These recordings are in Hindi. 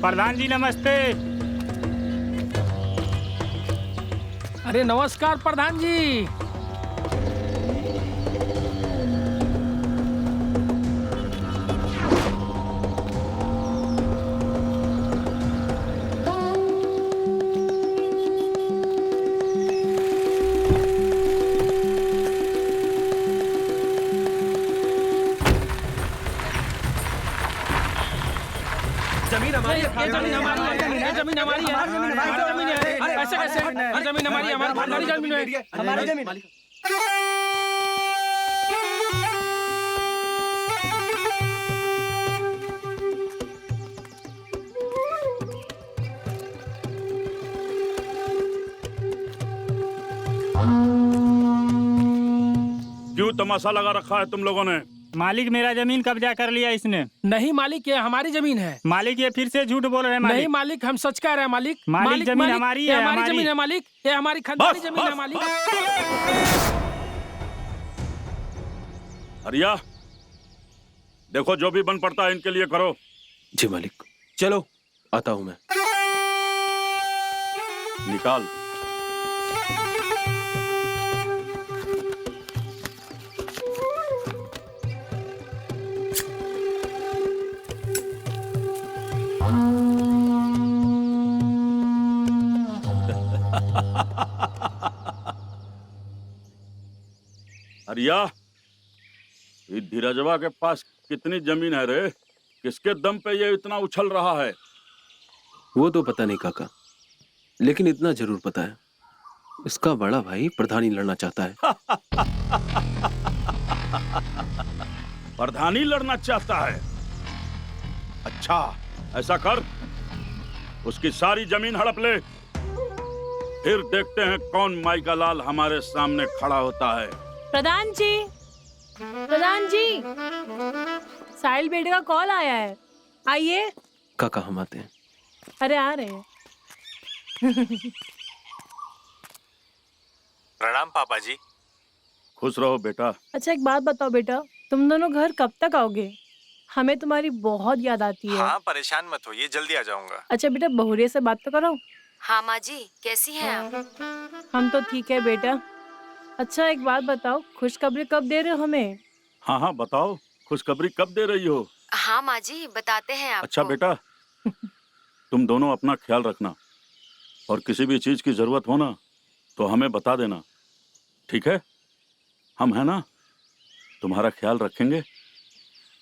प्रधान जी नमस्ते। अरे नमस्कार प्रधान जी। जमीन हमारी है, जमीन हमारी है, जमीन हमारी है, हमारी जमीन है। ऐसे कैसे? हर जमीन हमारी है, हमारी जमीन है, हमारी जमीन। क्यों तमाशा लगा रखा है तुम लोगों ने? मालिक मेरा जमीन कब्जा कर लिया इसने। नहीं मालिक, ये हमारी जमीन है। मालिक ये फिर से झूठ बोल रहे हैं मालिक। नहीं मालिक, हम सच कह रहे हैं मालिक। मालिक जमीन हमारी है, हमारी हमारी। जमीन है मालिक, ये हमारी खानदानी जमीन है मालिक। हरिया, देखो जो भी बन पड़ता है इनके लिए करो। जी मालिक। चलो आता हूँ मैं। निकाल। हरिया, ये धीरजवा के पास कितनी जमीन है रे? किसके दम पे ये इतना उछल रहा है? वो तो पता नहीं काका, लेकिन इतना जरूर पता है, इसका बड़ा भाई प्रधानी लड़ना चाहता है। प्रधानी लड़ना चाहता है? अच्छा, ऐसा कर, उसकी सारी जमीन हड़प ले, फिर देखते हैं कौन माई का लाल हमारे सामने खड़ा होता है। प्रधान जी, प्रधान जी, साहिल बेटे का कॉल आया है, आइए। काका हम आते हैं। अरे आ रहे हैं। प्रणाम पापा जी। खुश रहो बेटा। अच्छा एक बात बताओ बेटा, तुम दोनों घर कब तक आओगे? हमें तुम्हारी बहुत याद आती है। हाँ परेशान मत होइए, जल्दी आ जाऊंगा। अच्छा बेटा बहुरिया से बात तो करो। हाँ माँ जी, कैसी हैं आप? हम तो ठीक है बेटा। अच्छा एक बात बताओ, खुशखबरी कब दे रहे हो हमें? हाँ हाँ बताओ, खुशखबरी कब दे रही हो? हाँ माँ जी, बताते हैं आपको। अच्छा बेटा, तुम दोनों अपना ख्याल रखना और किसी भी चीज की जरूरत हो ना तो हमें बता देना, ठीक है? हम है ना, तुम्हारा ख्याल रखेंगे।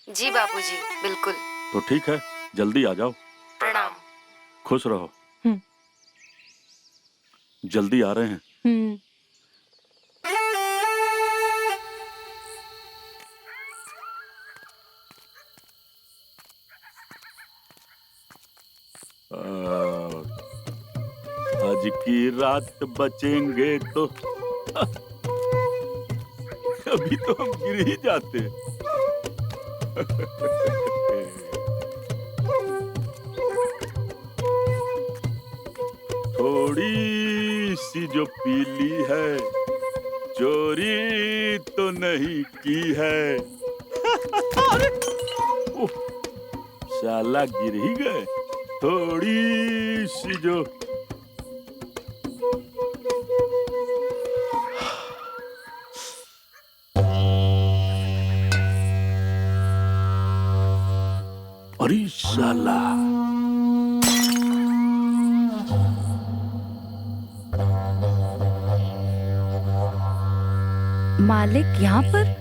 जी बाबूजी, बिल्कुल। तो ठीक है, जल्दी आ जाओ। प्रणाम। खुश रहो। जल्दी आ रहे हैं। आज की रात बचेंगे तो अभी तो हम गिर ही जाते। थोड़ी सी जो पीली है, चोरी तो नहीं की है। साला गिर ही गए। थोड़ी सी जो अरे साला मालिक यहाँ पर?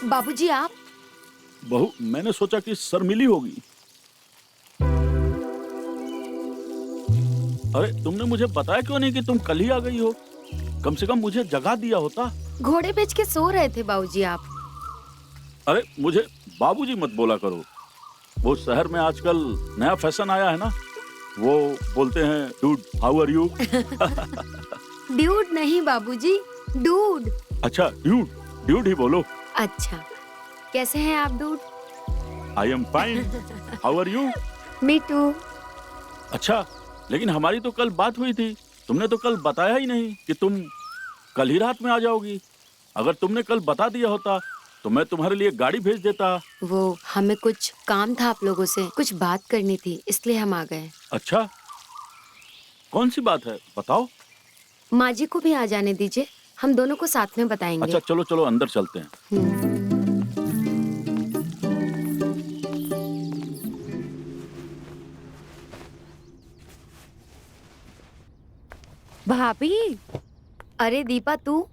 बाबूजी आप? बहू, मैंने सोचा कि सर मिली होगी। अरे तुमने मुझे बताया क्यों नहीं कि तुम कल ही आ गई हो? कम से कम मुझे जगा दिया होता। घोड़े बेच के सो रहे थे बाबूजी आप। अरे मुझे बाबूजी मत बोला करो। वो शहर में आजकल नया फैशन आया है ना, वो बोलते हैं dude, how are you? Dude नहीं बाबूजी, डूड। अच्छा ड्यूड, ड्यूड ही बोलो। अच्छा, कैसे हैं आप dude? I am fine, how are you? Me too. अच्छा, लेकिन हमारी तो कल बात हुई थी, तुमने तो कल बताया ही नहीं कि तुम कल ही रात में आ जाओगी। अगर तुमने कल बता दिया होता तो मैं तुम्हारे लिए गाड़ी भेज देता। वो हमें कुछ काम था, आप लोगों से कुछ बात करनी थी, इसलिए हम आ गए। अच्छा, कौन सी बात है बताओ? माँ जी को भी आ जाने दीजिए, हम दोनों को साथ में बताएंगे। अच्छा चलो चलो अंदर चलते हैं। भाभी, अरे दीपा तू?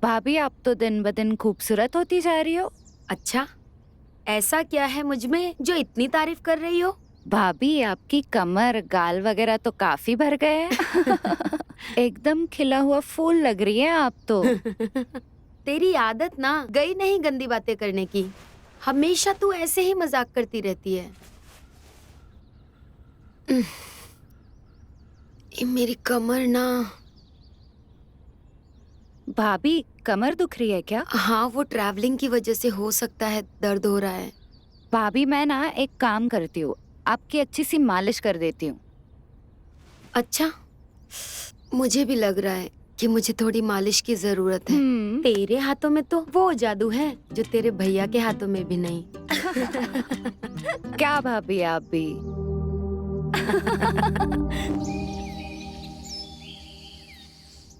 भाभी आप तो दिन ब दिन खूबसूरत होती जा रही हो। अच्छा, ऐसा क्या है मुझ में जो इतनी तारीफ कर रही हो? भाभी आपकी कमर गाल वगैरह तो काफी भर गए हैं। एकदम खिला हुआ फूल लग रही है आप तो। तेरी आदत ना गई नहीं गंदी बातें करने की, हमेशा तू ऐसे ही मजाक करती रहती है। ये मेरी कमर ना। भाभी कमर दुख रही है क्या? हाँ, वो ट्रैवलिंग की वजह से हो सकता है, दर्द हो रहा है। भाभी मैं ना एक काम करती हूँ, आपकी अच्छी सी मालिश कर देती हूँ। अच्छा, मुझे भी लग रहा है कि मुझे थोड़ी मालिश की जरूरत है। तेरे हाथों में तो वो जादू है जो तेरे भैया के हाथों में भी नहीं। क्या भाभी आप भी।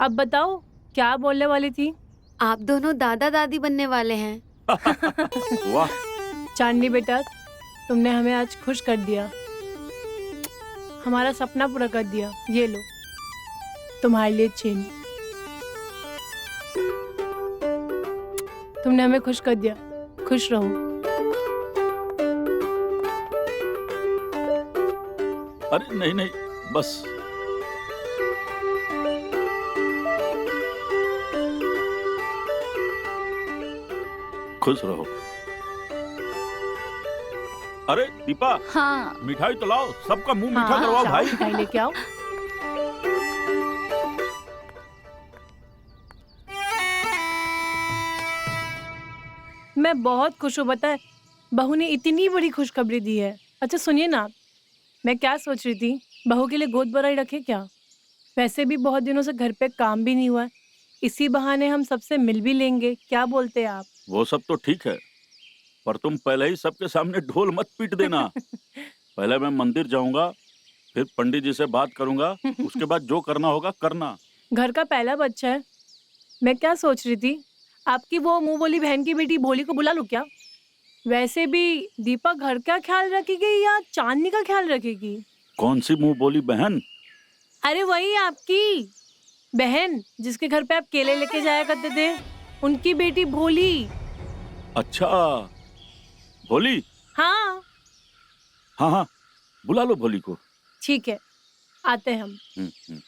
अब बताओ क्या बोलने वाली थी? आप दोनों दादा दादी बनने वाले हैं। वाह, चांदनी बेटा, तुमने हमें आज खुश कर दिया, हमारा सपना पूरा कर दिया। ये लो तुम्हारे लिए चेन। तुमने हमें खुश कर दिया, खुश रहो। अरे नहीं नहीं, बस खुश रहो। अरे दीपा, हाँ मिठाई तो लाओ, सबका मुंह मीठा हाँ, करवाओ जाओ, भाई। मिठाई लेके आओ। मैं बहुत खुश हूँ, पता है बहू ने इतनी बड़ी खुशखबरी दी है। अच्छा सुनिए ना, मैं क्या सोच रही थी, बहू के लिए गोद भराई रखे क्या? वैसे भी बहुत दिनों से घर पे काम भी नहीं हुआ है, इसी बहाने हम सबसे मिल भी लेंगे। क्या बोलते हैं आप? वो सब तो ठीक है, पर तुम पहले ही सबके सामने ढोल मत पीट देना। पहले मैं मंदिर जाऊंगा, फिर पंडित जी से बात करूंगा, उसके बाद जो करना होगा करना। घर का पहला बच्चा है। मैं क्या सोच रही थी, आपकी वो मुंह बोली बहन की बेटी भोली को बुला लूं क्या? वैसे भी दीपा घर का ख्याल रखेगी या चांदनी का ख्याल रखेगी? कौन सी मुंह बोली बहन? अरे वही आपकी बहन जिसके घर पे आप केले लेके जाया करते थे, उनकी बेटी भोली। अच्छा भोली, हाँ हाँ हाँ बुला लो भोली को। ठीक है, आते हैं हम। हम्म।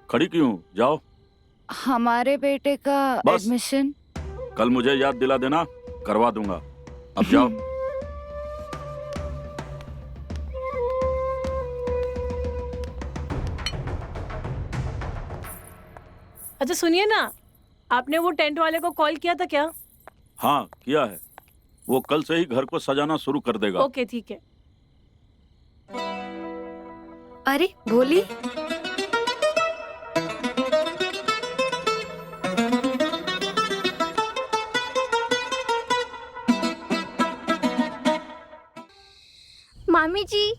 खड़ी क्यों, जाओ। हमारे बेटे का बस। एडमिशन कल मुझे याद दिला देना, करवा दूंगा। अब जाओ। अच्छा सुनिए ना, आपने वो टेंट वाले को कॉल किया था क्या? हाँ किया है, वो कल से ही घर को सजाना शुरू कर देगा। ओके ठीक है। अरे भोली, मामी जी।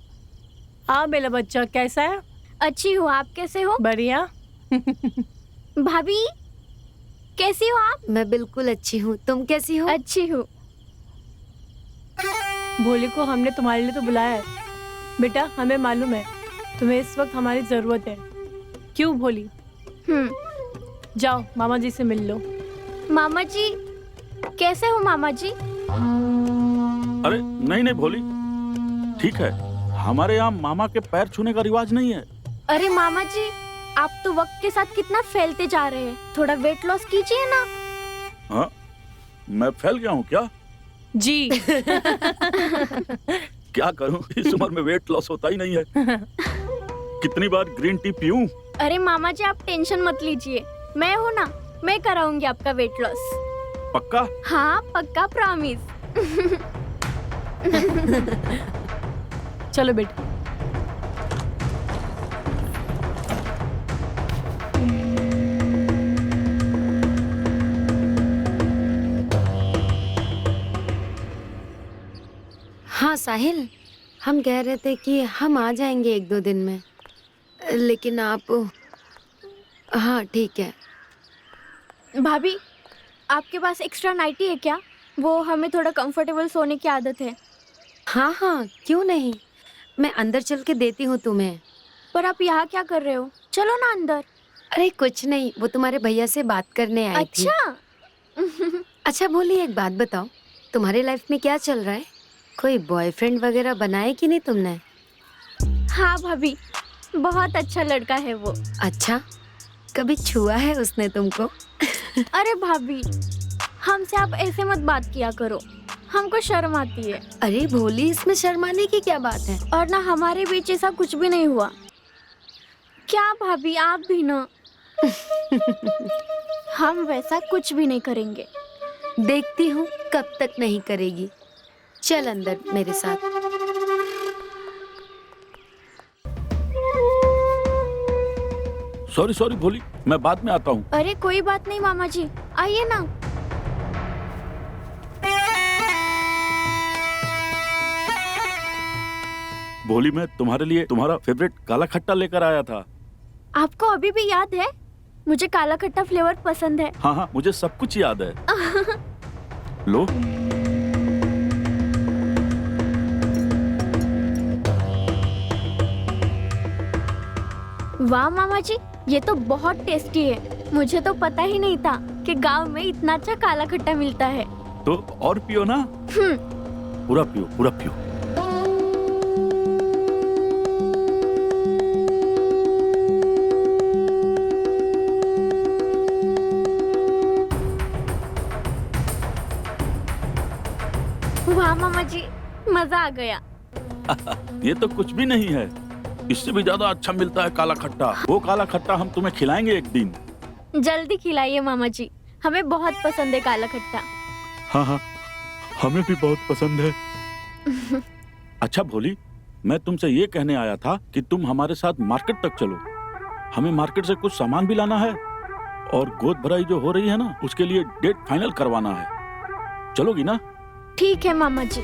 हाँ मेरा बच्चा, कैसा है? अच्छी हूँ, आप कैसे हो? बढ़िया। भाभी कैसी हो आप? मैं बिल्कुल अच्छी हूँ, तुम कैसी हो? अच्छी हूँ। भोली को हमने तुम्हारे लिए तो बुलाया है, बेटा हमें मालूम है तुम्हें इस वक्त हमारी जरूरत है। क्यों भोली? जाओ मामा जी से मिल लो। मामा जी कैसे हो मामा जी? अरे नहीं नहीं भोली, ठीक है। हमारे यहाँ मामा के पैर छूने का रिवाज नहीं है। अरे मामा जी आप तो वक्त के साथ कितना फैलते जा रहे हैं, थोड़ा वेट लॉस कीजिए ना। हाँ, मैं फैल गया हूँ क्या? जी। क्या करूँ, इस उम्र में वेट लॉस होता ही नहीं है। कितनी बार ग्रीन टी पीऊं? अरे मामा जी आप टेंशन मत लीजिए, मैं हूँ ना, मैं कराऊंगी आपका वेट लॉस। पक्का? हाँ पक्का, प्रॉमिस। चलो बेटा। हाँ साहिल, हम कह रहे थे कि हम आ जाएंगे 1-2 दिन में, लेकिन आप। हाँ ठीक है। भाभी आपके पास एक्स्ट्रा नाइटी है क्या? वो हमें थोड़ा कंफर्टेबल सोने की आदत है। हाँ हाँ क्यों नहीं, मैं अंदर चल के देती हूँ तुम्हें। पर आप यहाँ क्या कर रहे हो? चलो ना अंदर। अरे कुछ नहीं, वो तुम्हारे भैया से बात करने आई थी। अच्छा। अच्छा भोली, एक बात बताओ, तुम्हारी लाइफ में क्या चल रहा है? कोई बॉयफ्रेंड वगैरह बनाए कि नहीं तुमने? हाँ भाभी, बहुत अच्छा लड़का है वो। अच्छा, कभी छुआ है उसने तुमको? अरे भाभी हमसे आप ऐसे मत बात किया करो, हमको शर्म आती है। अरे भोली, इसमें शर्माने की क्या बात है? और ना हमारे बीच ऐसा कुछ भी नहीं हुआ। क्या भाभी आप भी ना। हम वैसा कुछ भी नहीं करेंगे। देखती हूँ कब तक नहीं करेगी। चल अंदर मेरे साथ। सॉरी सॉरी भोली, मैं बाद में आता हूँ। अरे कोई बात नहीं मामा जी, आइए ना। भोली, मैं तुम्हारे लिए तुम्हारा फेवरेट काला खट्टा लेकर आया था। आपको अभी भी याद है? मुझे काला खट्टा फ्लेवर पसंद है। हाँ हाँ, मुझे सब कुछ याद है। लो। वाह मामा जी, ये तो बहुत टेस्टी है। मुझे तो पता ही नहीं था कि गांव में इतना अच्छा काला खट्टा मिलता है। तो और पियो ना। पूरा पियो, पूरा पियो। वाह मामा जी, मजा आ गया। ये तो कुछ भी नहीं है, इससे भी ज्यादा अच्छा मिलता है काला खट्टा। वो काला खट्टा हम तुम्हें खिलाएंगे एक दिन। जल्दी खिलाइए मामा जी, हमें बहुत पसंद है काला खट्टा। हाँ हाँ, हमें भी बहुत पसंद है। अच्छा भोली, मैं तुमसे ये कहने आया था कि तुम हमारे साथ मार्केट तक चलो। हमें मार्केट से कुछ सामान भी लाना है और गोद भराई जो हो रही है ना, उसके लिए डेट फाइनल करवाना है। चलोगी ना? ठीक है मामा जी,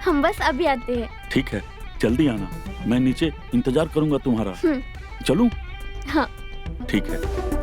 हम बस अभी आते हैं। ठीक है, जल्दी आना, मैं नीचे इंतजार करूंगा तुम्हारा। चलूं? हाँ ठीक है।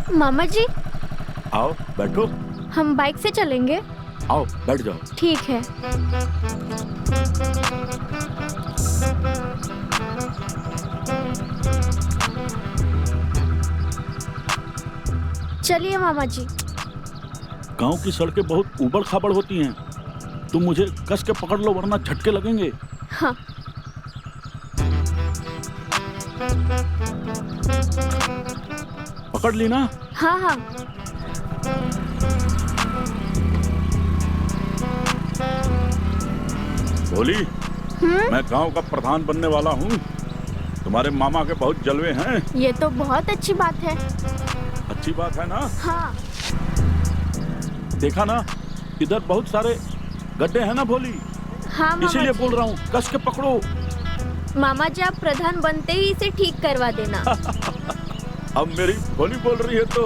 मामा जी, आओ बैठो। हम बाइक से चलेंगे। आओ बैठ जाओ। ठीक है। चलिए मामा जी। गांव की सड़कें बहुत ऊबड़ खाबड़ होती हैं, तुम मुझे कस के पकड़ लो वरना झटके लगेंगे। हाँ। पकड़ ली ना? हाँ हाँ। बोली, मैं गांव का प्रधान बनने वाला हूँ। तुम्हारे मामा के बहुत जलवे हैं। ये तो बहुत अच्छी बात है। अच्छी बात है ना? हाँ। देखा ना, इधर बहुत सारे गड्ढे हैं ना भोली, हाँ मामा इसीलिए जी। बोल रहा हूँ कस के पकड़ो। मामा जी आप प्रधान बनते ही इसे ठीक करवा देना। अब मेरी भोली बोल रही है तो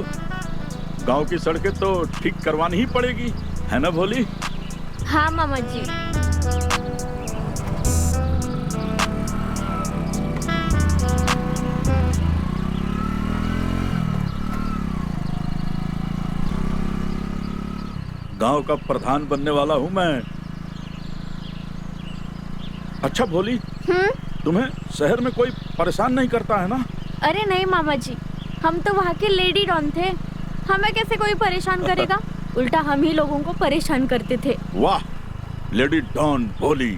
गांव की सड़कें तो ठीक करवानी ही पड़ेगी, है ना भोली? हाँ मामा जी। गांव का प्रधान बनने वाला हूं मैं। अच्छा भोली, तुम्हें शहर में कोई परेशान नहीं करता है ना? अरे नहीं मामा जी, हम तो वहाँ के लेडी डॉन थे, हमें कैसे कोई परेशान करेगा? उल्टा हम ही लोगों को परेशान करते थे। वाह, लेडी डॉन भोली।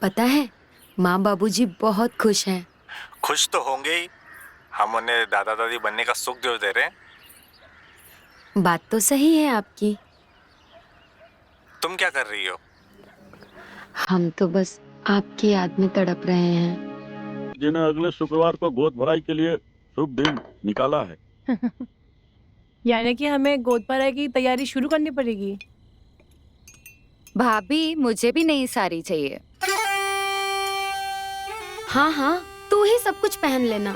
पता है माँ बाबूजी बहुत खुश हैं। खुश तो होंगे ही, हम उन्हें दादा दादी बनने का सुख जो दे रहे हैं। बात तो सही है आपकी। तुम क्या कर रही हो? हम तो बस आपकी याद में तड़प रहे हैं। जिन्हें अगले शुक्रवार को गोद भराई के लिए शुभ दिन निकाला है। यानी कि हमें गोद भराई की तैयारी शुरू करनी पड़ेगी। भाभी मुझे भी नई साड़ी चाहिए। हाँ हाँ, तू ही सब कुछ पहन लेना।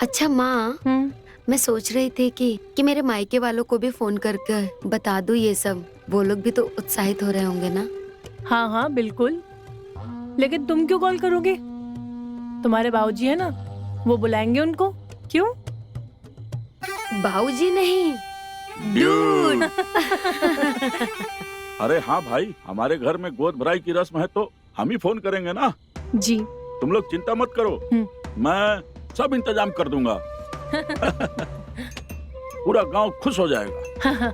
अच्छा माँ, मैं सोच रही थी कि मेरे मायके वालों को भी फोन करके बता दूँ ये सब। वो लोग भी तो उत्साहित हो रहे होंगे ना। हाँ हाँ बिल्कुल, लेकिन तुम क्यों कॉल करोगे? तुम्हारे बाबूजी है ना, वो बुलाएंगे उनको। क्यों? बाबूजी नहीं, ड्यूड। अरे हाँ भाई, हमारे घर में गोद भराई की रस्म है तो हम ही फोन करेंगे ना। जी। तुम लोग चिंता मत करो, मैं सब इंतजाम कर दूंगा। पूरा गांव खुश हो जाएगा।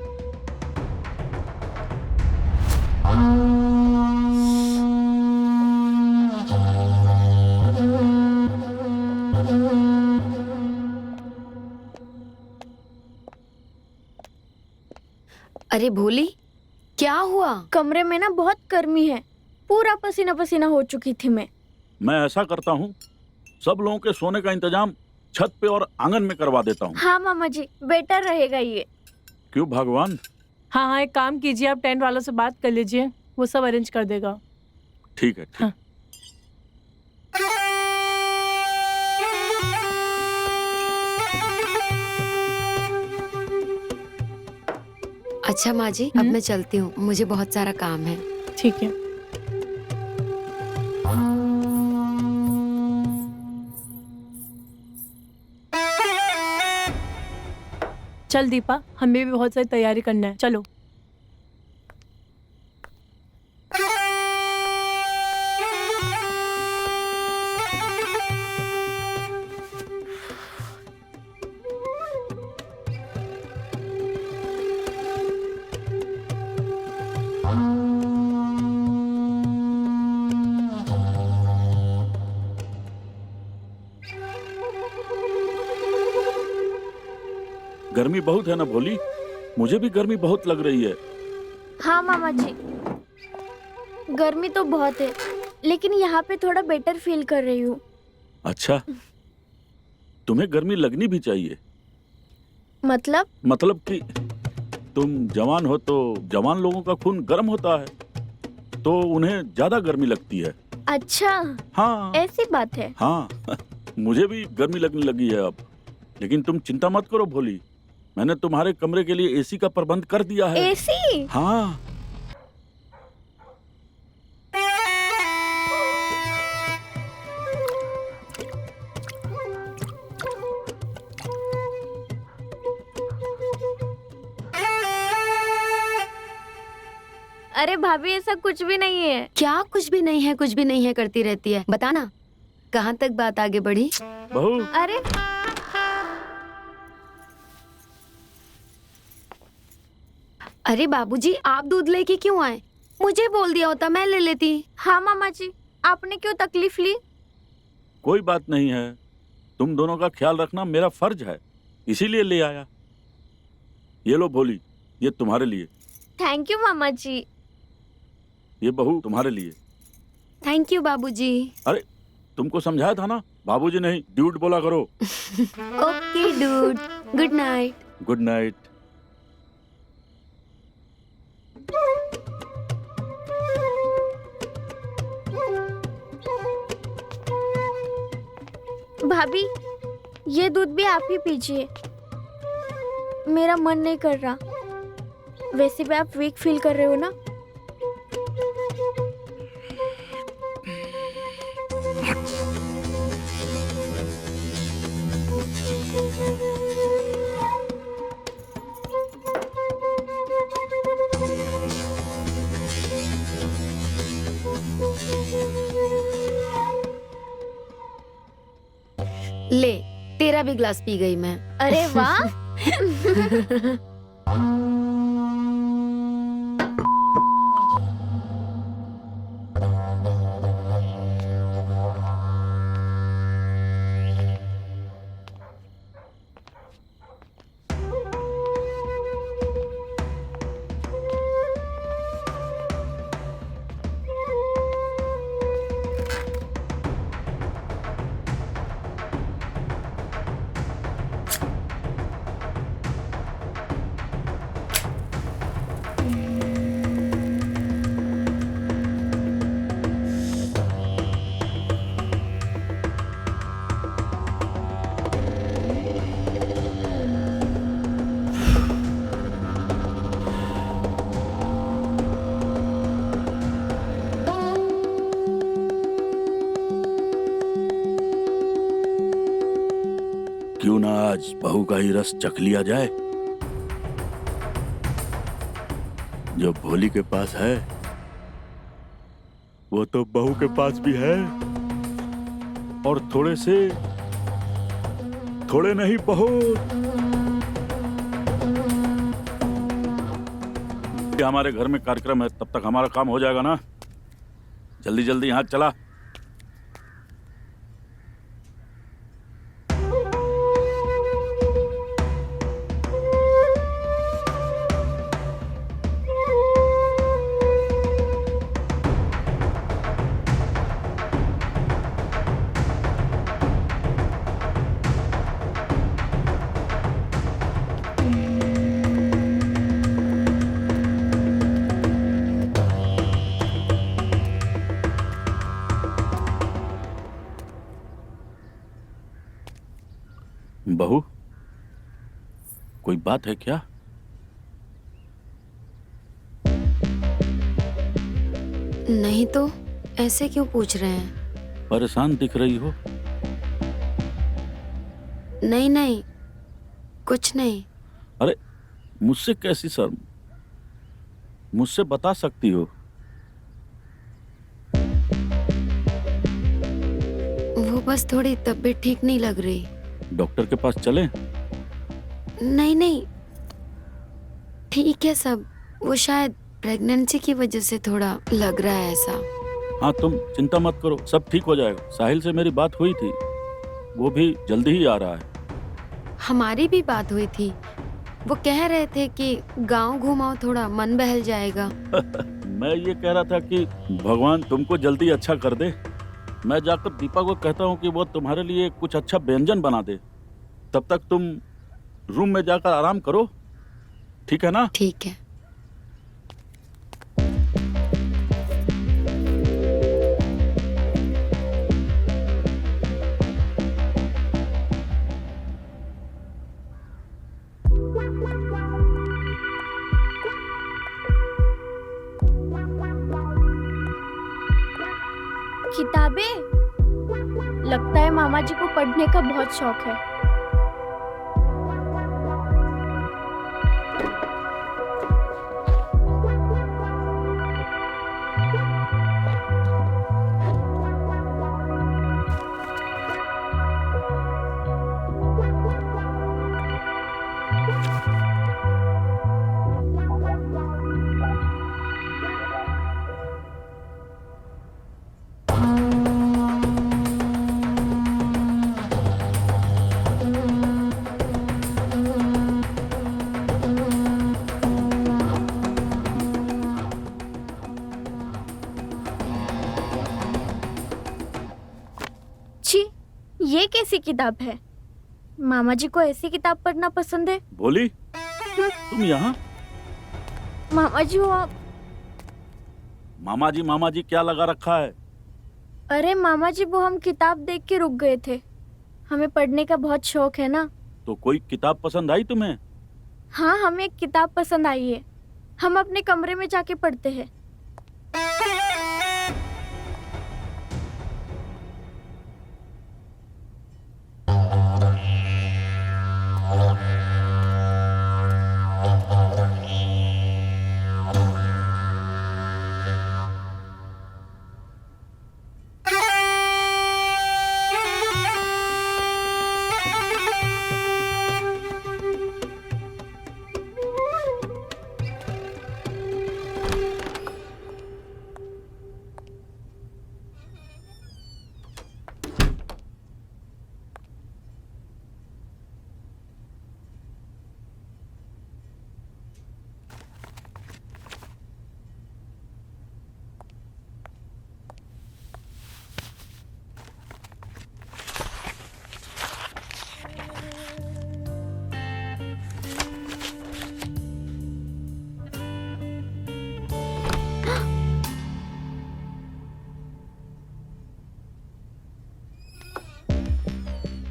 अरे भोली, क्या हुआ? कमरे में ना बहुत गर्मी है, पूरा पसीना पसीना हो चुकी थी मैं। ऐसा करता हूँ, सब लोगों के सोने का इंतजाम छत पे और आंगन में करवा देता हूँ। हाँ मामा जी, बेटर रहेगा ये। क्यों भगवान? हाँ हाँ, एक काम कीजिए, आप टेंट वालों से बात कर लीजिए, वो सब अरेंज कर देगा। ठीक है, ठीक। हाँ। अच्छा माँ जी, अब मैं चलती हूँ, मुझे बहुत सारा काम है। ठीक है। चल दीपा, हमें भी बहुत सारी तैयारी करना है, चलो। गर्मी बहुत है ना भोली? मुझे भी गर्मी बहुत लग रही है। हाँ मामा जी, गर्मी तो बहुत है, लेकिन यहाँ पे थोड़ा बेटर फील कर रही हूँ। अच्छा, तुम्हें गर्मी लगनी भी चाहिए। मतलब कि तुम जवान हो तो जवान लोगों का खून गर्म होता है, तो उन्हें ज्यादा गर्मी लगती है। अच्छा, हाँ ऐसी बात है। हाँ। मुझे भी गर्मी लगने लगी है अब, लेकिन तुम चिंता मत करो भोली, मैंने तुम्हारे कमरे के लिए एसी का प्रबंध कर दिया है। एसी? हाँ। अरे भाभी, ऐसा कुछ भी नहीं है। क्या कुछ भी नहीं है, कुछ भी नहीं है करती रहती है? बताना, कहाँ तक बात आगे बढ़ी? बहू। अरे अरे बाबूजी, आप दूध लेके क्यों आए? मुझे बोल दिया होता, मैं ले लेती। हाँ मामा जी, आपने क्यों तकलीफ ली? कोई बात नहीं है, तुम दोनों का ख्याल रखना मेरा फर्ज है, इसीलिए ले आया। ये लो भोली, ये तुम्हारे लिए। थैंक यू मामा जी। ये बहू तुम्हारे लिए। थैंक यू बाबूजी। अरे तुमको समझाया था ना, बाबूजी नहीं ड्यूड बोला करो। Okay dude, good night. Good night. भाभी, ये दूध भी आप ही पीजिए, मेरा मन नहीं कर रहा। वैसे भी आप वीक फील कर रहे हो ना। ले, तेरा भी ग्लास पी गई मैं। अरे वाह। क्यों ना आज बहू का ही रस चख लिया जाए। जो भोली के पास है वो तो बहू के पास भी है, और थोड़े नहीं बहुत। हमारे घर में कार्यक्रम है, तब तक हमारा काम हो जाएगा ना। जल्दी जल्दी हाथ चला। बहू, कोई बात है क्या? नहीं तो ऐसे क्यों पूछ रहे हैं? परेशान दिख रही हो। नहीं नहीं, कुछ नहीं। अरे मुझसे कैसी शर्म? मुझसे बता सकती हो। वो बस थोड़ी तबीयत ठीक नहीं लग रही। डॉक्टर के पास चलें? नहीं नहीं, ठीक है सब। वो शायद प्रेगनेंसी की वजह से थोड़ा लग रहा है ऐसा। हाँ तुम चिंता मत करो, सब ठीक हो जाएगा। साहिल से मेरी बात हुई थी, वो भी जल्दी ही आ रहा है। हमारी भी बात हुई थी, वो कह रहे थे कि गांव घुमाओ, थोड़ा मन बहल जाएगा। मैं ये कह रहा था कि भगवान तुमको जल्दी अच्छा कर दे। मैं जाकर दीपा को कहता हूँ कि वो तुम्हारे लिए कुछ अच्छा व्यंजन बना दे। तब तक तुम रूम में जाकर आराम करो, ठीक है ना? ठीक है। किताबें? लगता है मामा जी को पढ़ने का बहुत शौक है। ये कैसी किताब है? मामा जी को ऐसी किताब पढ़ना पसंद है। भोली, तुम यहाँ? मामा जी वो आप। मामा जी क्या लगा रखा है? अरे मामा जी वो हम किताब देख के रुक गए थे। हमें पढ़ने का बहुत शौक है ना। तो कोई किताब पसंद आई तुम्हें? हाँ, हमें एक किताब पसंद आई है। हम अपने कमरे में जाके पढ़ते हैं।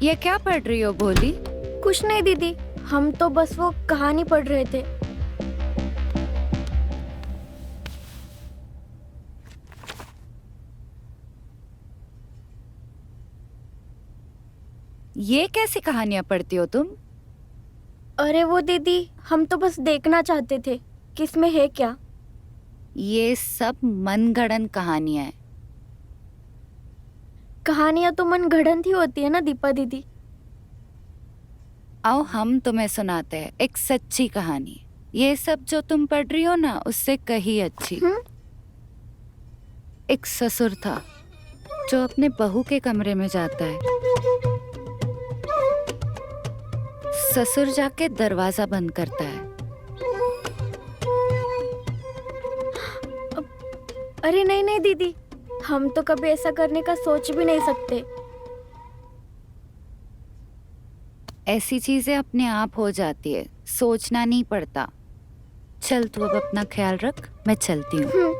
ये क्या पढ़ रही हो भोली? कुछ नहीं दीदी, हम तो बस वो कहानी पढ़ रहे थे। ये कैसी कहानियां पढ़ती हो तुम? अरे वो दीदी, हम तो बस देखना चाहते थे कि इसमें है क्या। ये सब मनगढ़ंत कहानियां हैं। कहानियां तो मन गढ़ंत ही होती है ना दीपा दीदी। आओ हम तुम्हें सुनाते हैं एक सच्ची कहानी। ये सब जो तुम पढ़ रही हो ना, उससे कहीं अच्छी। एक ससुर था जो अपने बहू के कमरे में जाता है। ससुर जाके दरवाजा बंद करता है। अरे नहीं नहीं दीदी, हम तो कभी ऐसा करने का सोच भी नहीं सकते। ऐसी चीजें अपने आप हो जाती है, सोचना नहीं पड़ता। चल तू अब अपना ख्याल रख, मैं चलती हूँ।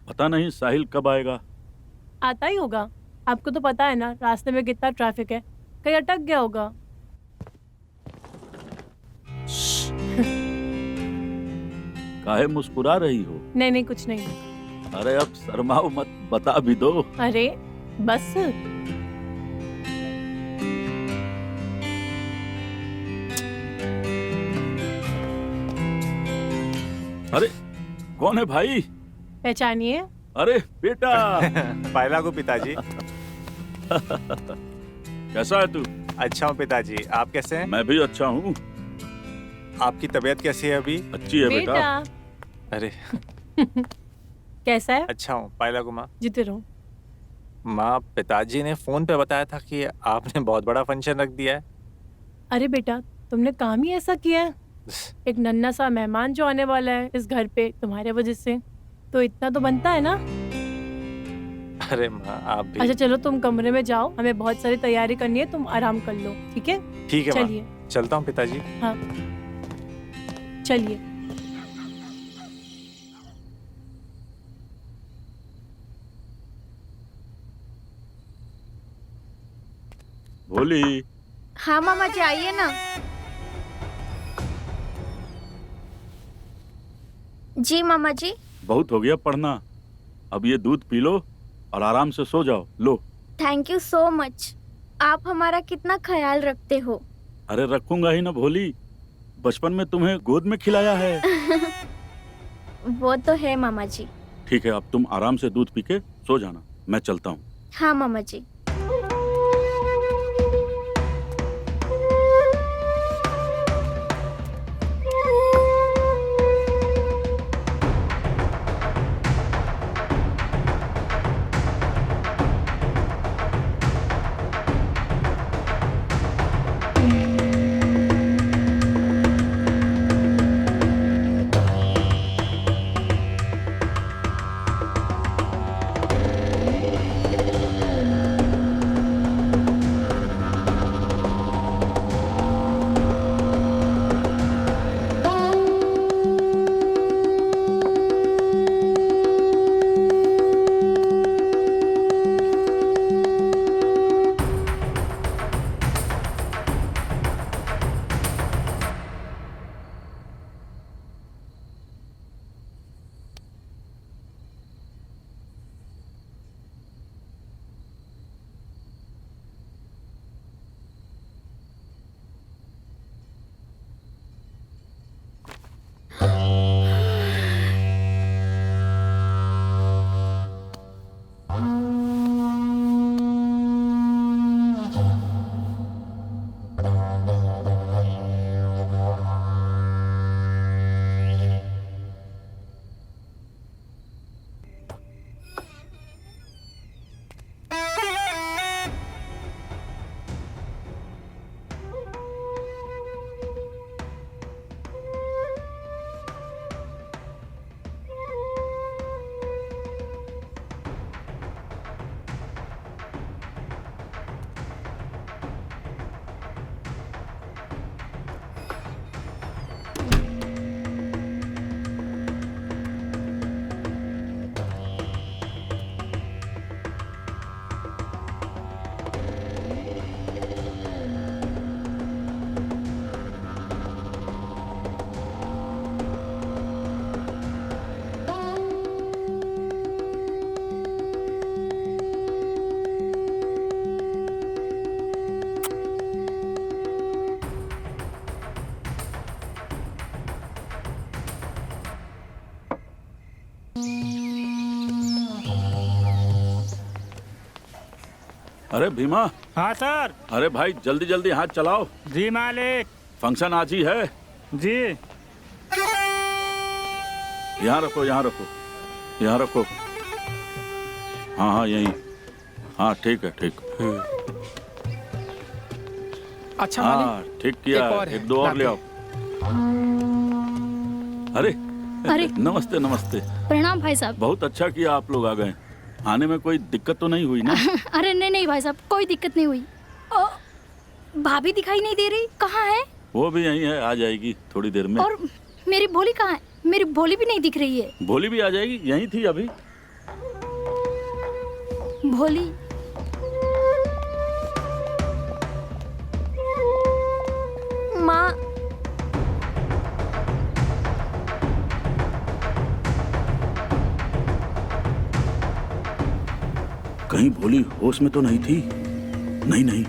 पता नहीं साहिल कब आएगा। आता ही होगा। आपको तो पता है ना रास्ते में कितना ट्रैफिक है, कहीं अटक गया होगा। काहे मुस्कुरा रही हो? नहीं नहीं कुछ नहीं। अरे अब शर्माओ मत, बता भी दो। अरे बस। अरे कौन है भाई? पहचानिए। अरे बेटा। पायला को पिताजी। कैसा है तू? अच्छा हूँ पिताजी, आप कैसे हैं? मैं भी अच्छा हूँ। आपकी तबीयत कैसी है अभी? अच्छी है बेटा। अरे कैसा है? अच्छा हूँ पायला को माँ। जीते रहो। माँ, पिताजी ने फोन पे बताया था कि आपने बहुत बड़ा फंक्शन रख दिया है। अरे बेटा, तुमने काम ही ऐसा किया है। एक नन्हा सा मेहमान जो आने वाला है इस घर पे तुम्हारे वजह से, तो इतना तो बनता है ना। अरे माँ आप भी। अच्छा चलो तुम कमरे में जाओ, हमें बहुत सारी तैयारी करनी है, तुम आराम कर लो। ठीक है? ठीक है चलिए। माँ, चलता हूँ पिताजी। हाँ चलिए। भोली। हाँ मामा जी आइए ना। जी मामा जी। बहुत हो गया पढ़ना, अब ये दूध पी लो और आराम से सो जाओ। लो। Thank you so much. आप हमारा कितना ख्याल रखते हो। अरे रखूंगा ही ना भोली, बचपन में तुम्हें गोद में खिलाया है। वो तो है मामा जी। ठीक है, अब तुम आराम से दूध पी के सो जाना, मैं चलता हूँ। हाँ मामा जी। अरे भीमा, हाँ सर। अरे भाई जल्दी जल्दी हाथ चलाओ, जी मालिक। फंक्शन आज ही है। जी। यहाँ रखो, यहाँ रखो, यहाँ रखो। हाँ हाँ यहीं। हाँ ठीक है, ठीक। अच्छा हाँ मालिक, ठीक किया, एक और है, एक दो और ले आओ। अरे अरे नमस्ते नमस्ते। प्रणाम भाई साहब। बहुत अच्छा किया आप लोग आ गए। आने में कोई दिक्कत तो नहीं हुई ना? अरे नहीं नहीं भाई साहब, कोई दिक्कत नहीं हुई। भाभी दिखाई नहीं दे रही, कहाँ है? वो भी यहीं है, आ जाएगी थोड़ी देर में। और मेरी भोली कहाँ है? मेरी भोली भी नहीं दिख रही है। भोली भी आ जाएगी, यहीं थी अभी। भोली माँ, कहीं भोली होश में तो नहीं थी? नहीं नहीं,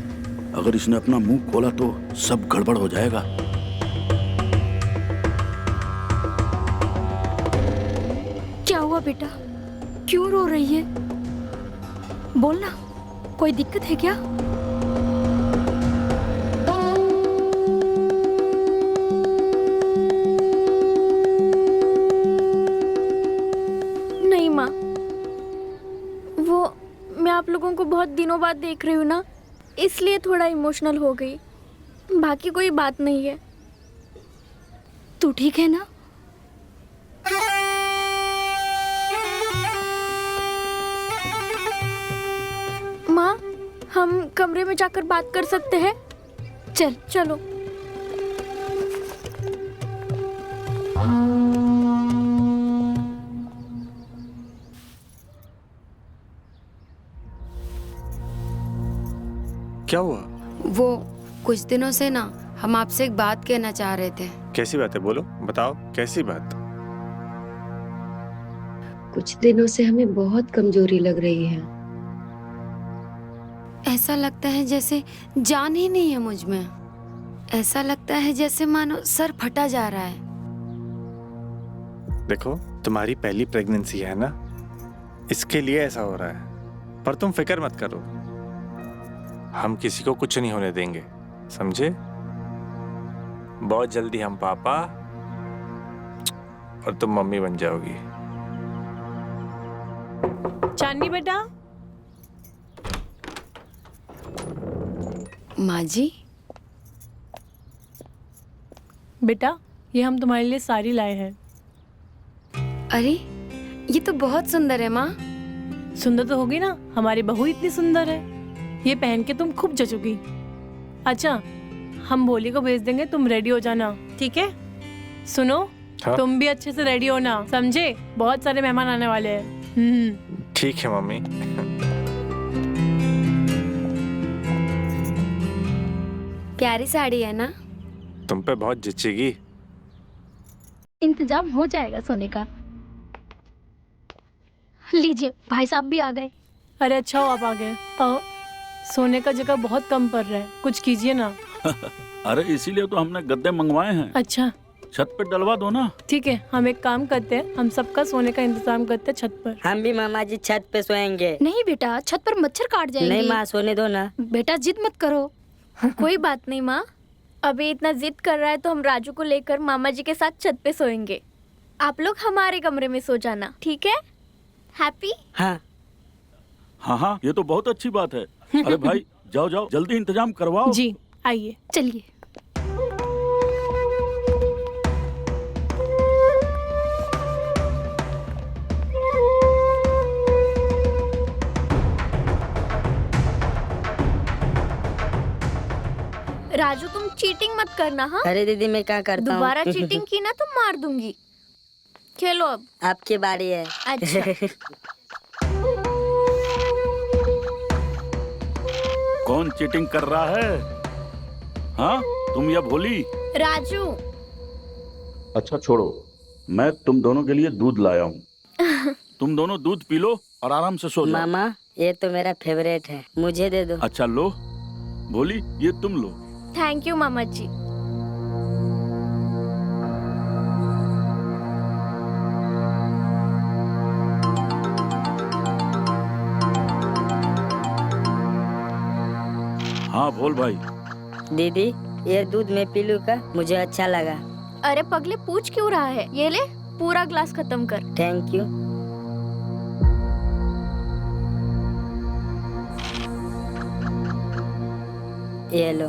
अगर इसने अपना मुंह खोला तो सब गड़बड़ हो जाएगा। क्या हुआ बेटा, क्यों रो रही है? बोलना, कोई दिक्कत है क्या? नहीं माँ, वो मैं आप लोगों को बहुत दिनों बाद देख रही हूँ ना, इसलिए थोड़ा इमोशनल हो गई। बाकी कोई बात नहीं है। तू ठीक है ना? माँ, हम कमरे में जाकर बात कर सकते हैं? चल चलो। क्या हुआ? वो कुछ दिनों से ना हम आपसे एक बात कहना चाह रहे थे। कैसी बात है, बोलो, बताओ कैसी बात? कुछ दिनों से हमें बहुत कमजोरी लग रही है। ऐसा लगता है जैसे जान ही नहीं है मुझ में। ऐसा लगता है जैसे मानो सर फटा जा रहा है। देखो, तुम्हारी पहली प्रेगनेंसी है ना, इसके लिए ऐसा हो रहा है। पर तुम फिक्र मत करो, हम किसी को कुछ नहीं होने देंगे, समझे? बहुत जल्दी हम पापा और तुम मम्मी बन जाओगी। चांदनी बेटा। माँ जी। बेटा, ये हम तुम्हारे लिए साड़ी लाए हैं। अरे ये तो बहुत सुंदर है माँ। सुंदर तो होगी ना, हमारी बहू इतनी सुंदर है। ये पहन के तुम खूब जचोगी। अच्छा, हम भोली को भेज देंगे, तुम रेडी हो जाना, ठीक है? सुनो, हाँ? तुम भी अच्छे से रेडी होना, समझे? बहुत सारे मेहमान आने वाले हैं। ठीक है मम्मी। प्यारी साड़ी है ना? तुम पे बहुत जचेगी। इंतजाम हो जाएगा सोने का। लीजिए, भाई साहब भी आ गए। अरे अच्छा हो आप आ गए। सोने का जगह बहुत कम पड़ रहा है, कुछ कीजिए ना। अरे इसीलिए तो हमने गद्दे मंगवाए हैं। अच्छा छत पे डलवा दो ना। ठीक है, हम एक काम करते हैं, हम सबका सोने का इंतजाम करते हैं छत पर। हम भी मामा जी छत पे सोएंगे। नहीं बेटा, छत पर मच्छर काट जाएंगे। नहीं माँ, सोने दो ना। बेटा जिद मत करो। कोई बात नहीं माँ, अभी इतना जिद कर रहा है तो हम राजू को लेकर मामा जी के साथ छत पे सोएंगे। आप लोग हमारे कमरे में सो जाना, ठीक है? हैप्पी? हाँ हाँ हाँ, ये तो बहुत अच्छी बात है। अरे भाई जाओ जाओ, जल्दी इंतजाम करवाओ। जी आइए। चलिए। राजू तुम चीटिंग मत करना। हाँ, अरे दीदी मैं क्या करता हूँ? दोबारा चीटिंग की ना तो मार दूंगी। खेलो अब। आपकी बारी है। अच्छा। कौन चीटिंग कर रहा है? हाँ, तुम या भोली? राजू। अच्छा छोड़ो, मैं तुम दोनों के लिए दूध लाया हूँ। तुम दोनों दूध पी लो और आराम से सो जाओ। मामा ये तो मेरा फेवरेट है, मुझे दे दो। अच्छा लो, भोली ये तुम लो। थैंक यू मामा जी। हाँ बोल भाई। दीदी ये दूध मैं पी लूं का? मुझे अच्छा लगा। अरे पगले पूछ क्यों रहा है? ये ले पूरा ग्लास खत्म कर। Thank you. ये लो।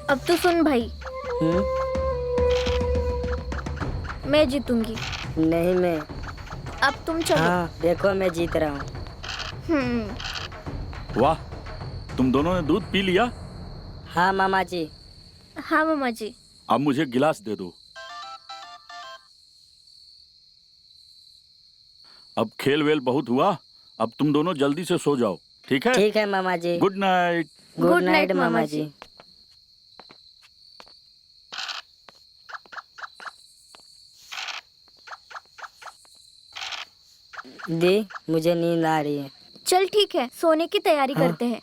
अब तो सुन भाई, मैं जीतूंगी। नहीं मैं। अब तुम चलो। हाँ देखो मैं जीत रहा हूँ। वाह, तुम दोनों ने दूध पी लिया? हाँ मामा जी। हाँ मामा जी। अब मुझे गिलास दे दो। अब खेल वेल बहुत हुआ, अब तुम दोनों जल्दी से सो जाओ, ठीक है? ठीक है मामा जी। Good night. गुड नाइट मामा जी। दी मुझे नींद आ रही है। चल ठीक है, सोने की तैयारी करते हैं।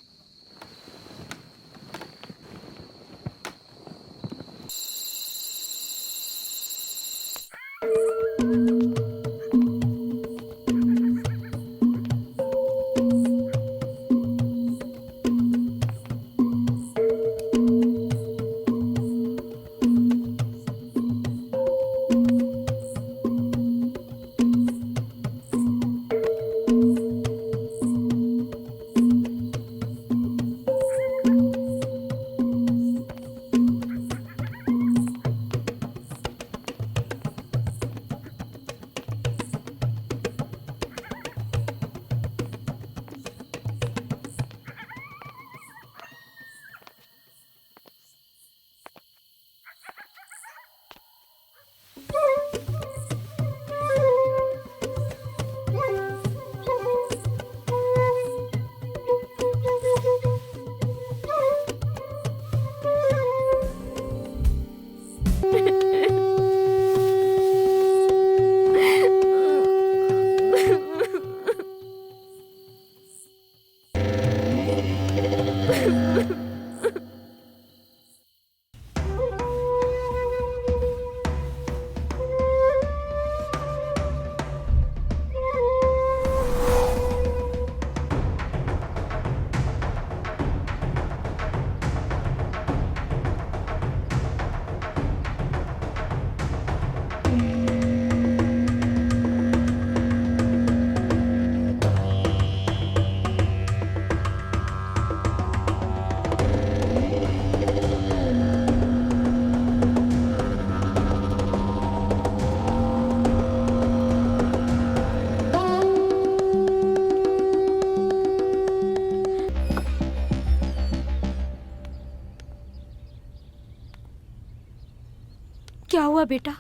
क्या हुआ बेटा?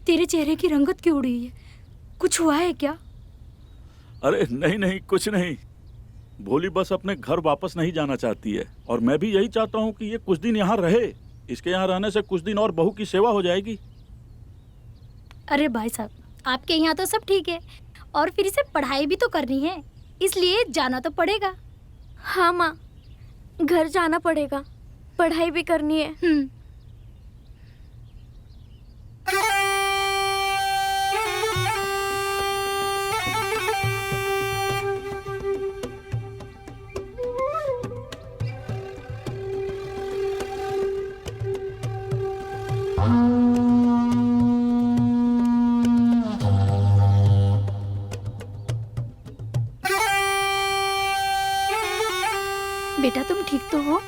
तेरे चेहरे की रंगत क्यों उड़ी है? कुछ हुआ है क्या? अरे नहीं नहीं, कुछ नहीं। भोली बस अपने घर वापस नहीं जाना चाहती है, और मैं भी यही चाहता हूँ कि ये कुछ दिन यहाँ रहे। इसके यहाँ रहने से कुछ दिन और बहू की सेवा हो जाएगी। अरे भाई साहब, आपके यहाँ तो सब ठीक है, और फिर इसे पढ़ाई भी तो करनी है, इसलिए जाना तो पड़ेगा। हाँ माँ, घर जाना पड़ेगा, पढ़ाई भी करनी है। बेटा तुम ठीक तो हो?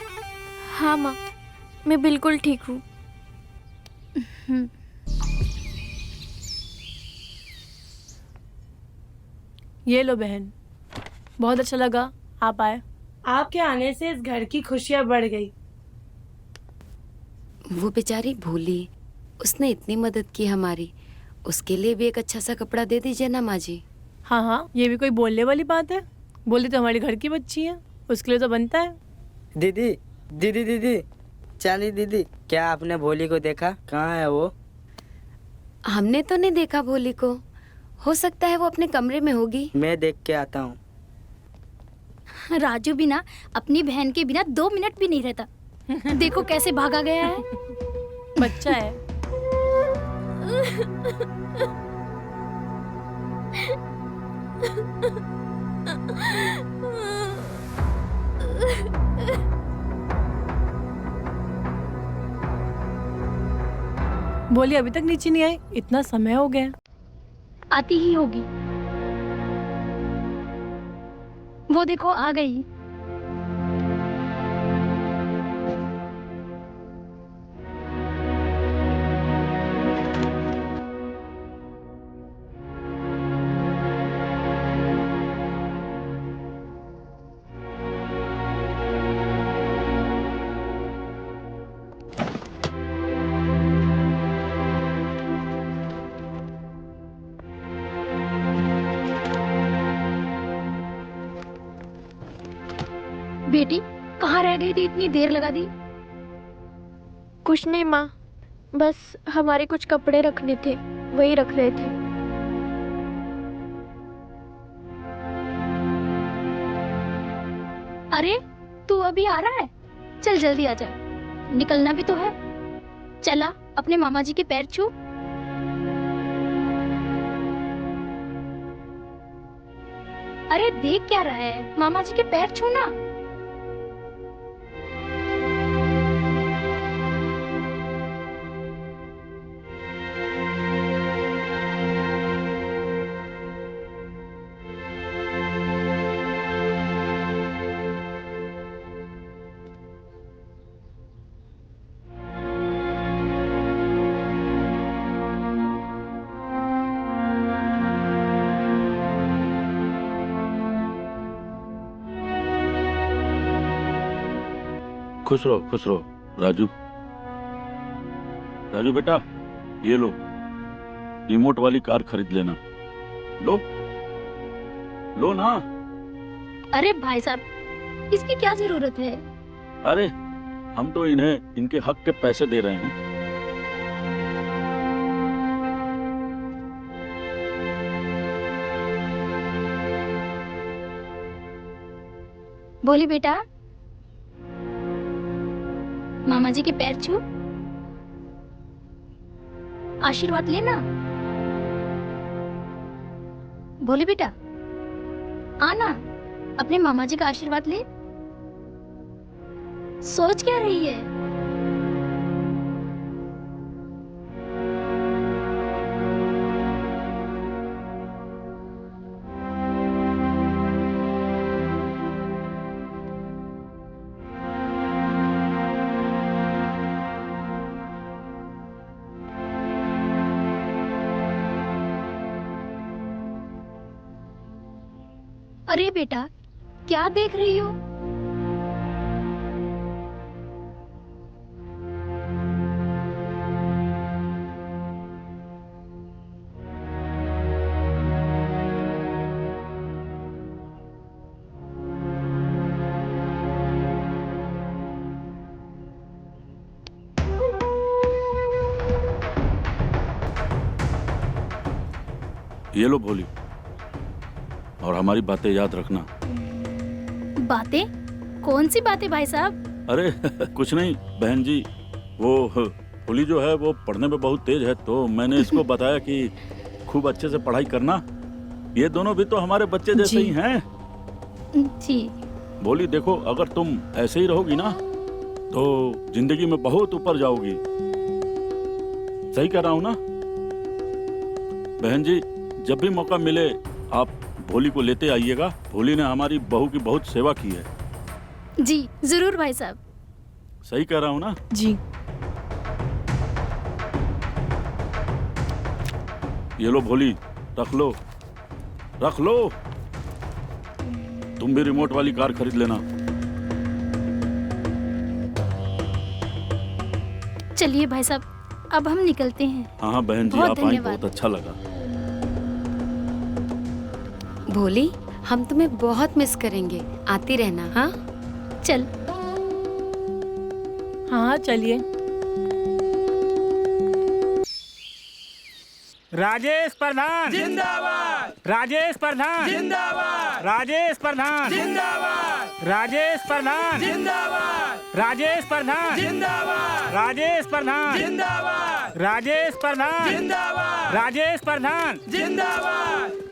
हाँ माँ, मैं बिल्कुल ठीक हूँ। ये लो बहन, बहुत अच्छा लगा आप आए। आपके आने से इस घर की खुशियाँ बढ़ गई। वो बेचारी भूली, उसने इतनी मदद की हमारी, उसके लिए भी एक अच्छा सा कपड़ा दे दीजिए ना माँ जी। हाँ हाँ, ये भी कोई बोलने वाली बात है? बोली तो हमारे घर की बच्ची है, उसके लिए तो बनता है। दीदी दीदी दीदी, चांदी दीदी, क्या आपने भोली को देखा? कहाँ है वो? हमने तो नहीं देखा भोली को, हो सकता है वो अपने कमरे में होगी। मैं देख के आता हूँ। राजू बिना अपनी बहन के बिना 2 मिनट भी नहीं रहता। देखो कैसे भागा गया है। बच्चा है। बोली अभी तक नीचे नहीं आई, इतना समय हो गया। आती ही होगी, वो देखो आ गई। बेटी कहाँ रह गई थी, इतनी देर लगा दी? कुछ नहीं माँ, बस हमारे कुछ कपड़े रखने थे, वही रख रहे थे। अरे तू अभी आ रहा है? चल जल्दी आ जा, निकलना भी तो है। चला अपने मामा जी के पैर छू। अरे देख क्या रहा है, मामा जी के पैर छू ना। खुश रहो राजू। राजू बेटा, ये लो, रिमोट वाली कार खरीद लेना। लो ना। अरे भाई साहब, इसकी क्या जरूरत है? अरे हम तो इन्हें इनके हक के पैसे दे रहे हैं। बोली बेटा, मामा जी के पैर छू, आशीर्वाद लेना। बोली बेटा, आना अपने मामा जी का आशीर्वाद ले। सोच क्या रही है? अरे बेटा, क्या देख रही हो? ये लो भोली, और हमारी बातें याद रखना। बातें? कौन सी बातें भाई साहब? अरे कुछ नहीं बहन जी, वो भोली जो है वो पढ़ने में बहुत तेज है, तो मैंने इसको बताया कि खूब अच्छे से पढ़ाई करना। ये दोनों भी तो हमारे बच्चे जैसे ही हैं। जी। भोली देखो, अगर तुम ऐसे ही रहोगी ना तो जिंदगी में बहुत ऊपर जाओगी। सही कह रहा हूँ ना बहन जी? जब भी मौका मिले आप भोली को लेते आइएगा। भोली ने हमारी बहू की बहुत सेवा की है। जी जरूर भाई साहब। सही कह रहा हूँ ना? जी। ये लो भोली, रख लो रख लो। तुम भी रिमोट वाली कार खरीद लेना। चलिए भाई साहब, अब हम निकलते हैं। हाँ बहन जी, आप आई बहुत अच्छा लगा। भोली, हम तुम्हें बहुत मिस करेंगे, आती रहना। हाँ चल। हाँ चलिए। राजेश प्रधान जिंदाबाद, राजेश प्रधान जिंदाबाद, राजेश प्रधान जिंदाबाद, राजेश प्रधान जिंदाबाद, राजेश प्रधान जिंदाबाद, राजेश प्रधान जिंदाबाद। राजेश प्रधान जिंदाबाद राजेश प्रधान जिंदाबाद।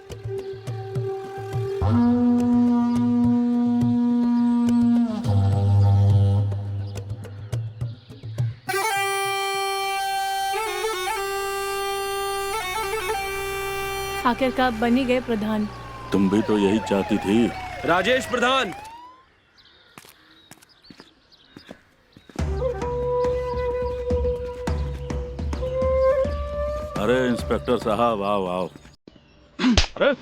आखिरकार बन ही गए प्रधान। तुम भी तो यही चाहती थी। राजेश प्रधान। अरे इंस्पेक्टर साहब आओ आओ। अरे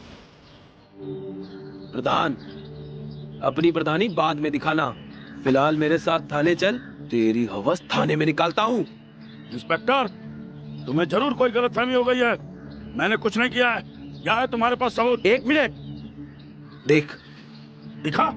प्रधान, अपनी प्रधानी बाद में दिखाना, फिलहाल मेरे साथ थाने चल, तेरी हवस थाने में निकालता हूँ। इंस्पेक्टर, तुम्हें जरूर कोई गलतफहमी हो गई है। मैंने कुछ नहीं किया है। क्या है तुम्हारे पास सबूत? एक मिनट, देख। दिखा।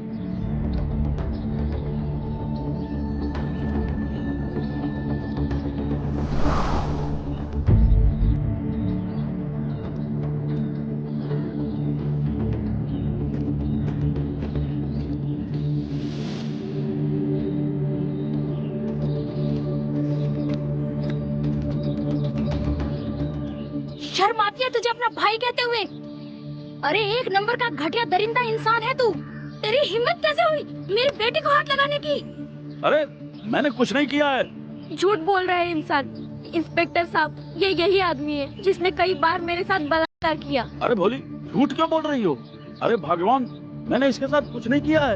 शर्म आती है तुझे अपना भाई कहते हुए? अरे एक नंबर का घटिया दरिंदा इंसान है तू। तेरी हिम्मत कैसे हुई मेरी बेटी को हाथ लगाने की? अरे मैंने कुछ नहीं किया है। झूठ बोल रहे हैं इंसान। इंस्पेक्टर साहब, ये यही आदमी है जिसने कई बार मेरे साथ बलात्कार किया। अरे भोली, झूठ क्यों बोल रही हो? अरे भगवान, मैंने इसके साथ कुछ नहीं किया है।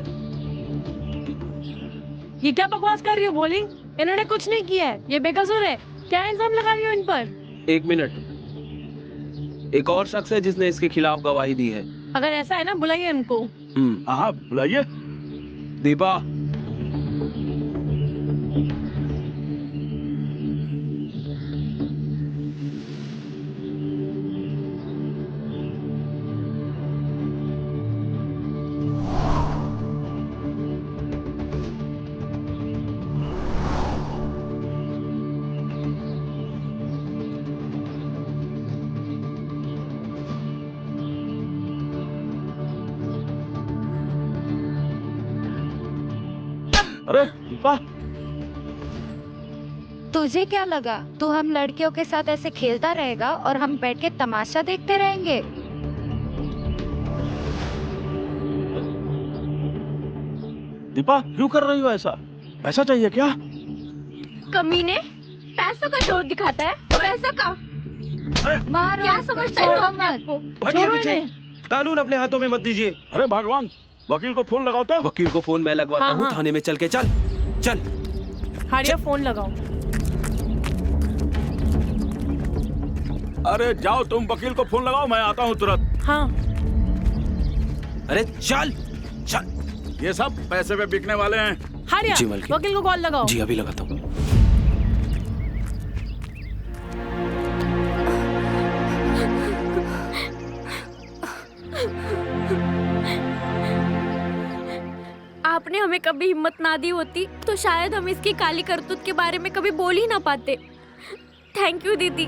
ये क्या बकवास कर रही हो बोली? इन्होंने कुछ नहीं किया है, ये बेकसूर है। क्या इल्जाम लगा रही हो इन पर? एक मिनट, एक और शख्स है जिसने इसके खिलाफ गवाही दी है। अगर ऐसा है ना, बुलाइए इनको। हाँ बुलाइए। दीपा। अरे दीपा, तुझे क्या लगा तू हम लड़कियों के साथ ऐसे खेलता रहेगा और हम बैठ के तमाशा देखते रहेंगे? दीपा क्यों कर रही हो ऐसा? पैसा चाहिए क्या? कमीने, पैसों का जोर दिखाता है। पैसा का मारो, क्या समझता है तुम अपने आप को? कानून अपने हाथों में मत दीजिए। अरे भगवान, वकील को फोन लगाओ तो। वकील को फोन मैं लगवाता हाँ, हूँ। हाँ। थाने में चल के चल चल। हारिया, फोन लगाओ। अरे जाओ तुम, वकील को फोन लगाओ, मैं आता हूँ तुरंत। हाँ। अरे चल चल। ये सब पैसे पे बिकने वाले हैं। हारिया, जी मालकिन। वकील को कॉल लगाओ। जी अभी लगाता हूँ। आपने हमें कभी हिम्मत ना दी होती तो शायद हम इसकी काली करतूत के बारे में कभी बोल ही ना पाते। थैंक यू दीदी।